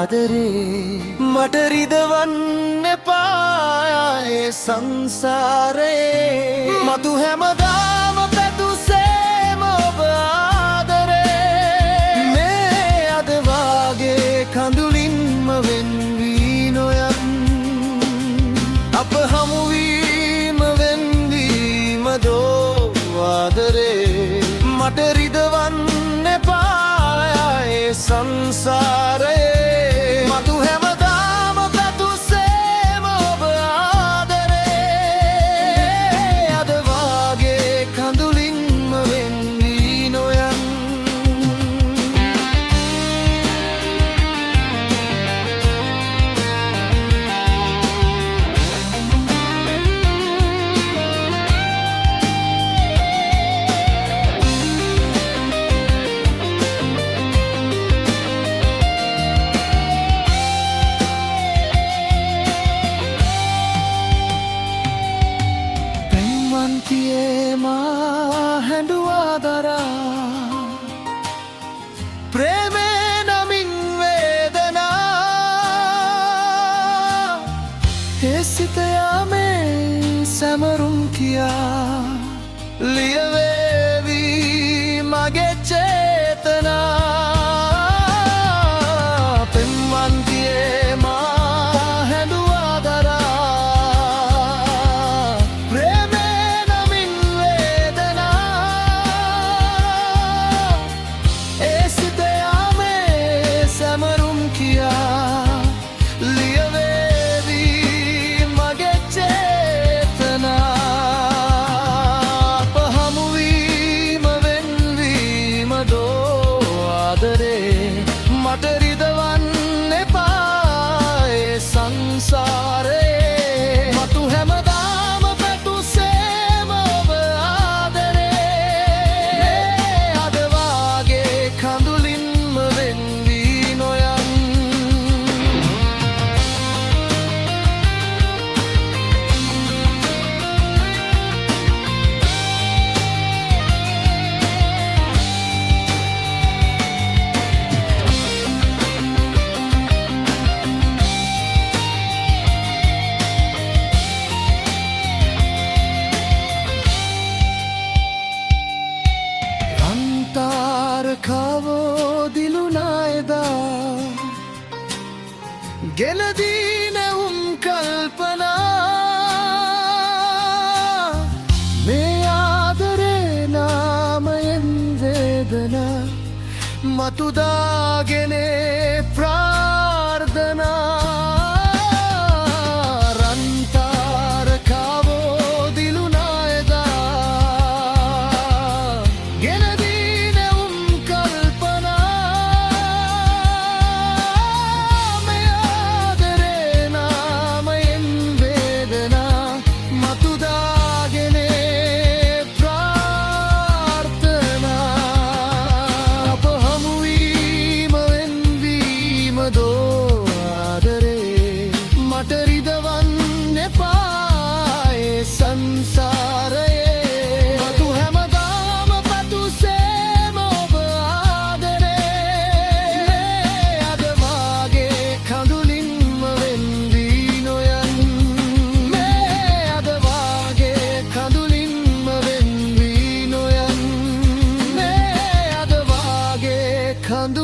ආදරේ මට රිදවන්න එපා ඒ සංසාරේ මතු හැමදාම පැතුසේම ඔබ ආදරේ මේ අද වාගේ කඳුලින්ම වෙන් වී නොයත් අප හමුවීම වෙන්වීම දෝ ආදරේ මට රිදවන්න එපා ඒ සංසාරේ මතු හැමදාම පැතුසේම ඔබ ආදරේ අද වාගේ කඳුලින්ම වෙන් වී නොයන් හැඬුවා දරා ප්‍රේමේ නමින් වේදනා ඒ සිත යාමේ සැමරුම් කියා ලියවේවි මගේ චේතනා පෙම්වන්තියේ මා හැඬුවා දරා මට රිදවන්න එපා ඒ සංසාරේ මතු හැමදාම පැතුසේම ඔබ ආදරේ අද වාගේ කඳුලින්ම වෙන් වී නොයන් තාරකාවෝ දිලුනා එදා ගෙලදී නැවුම් කල්පනා මේ ආදරේ නාමයෙන් වේදනා මතුදාගෙනේ ප්‍රාර්ථනා Kandu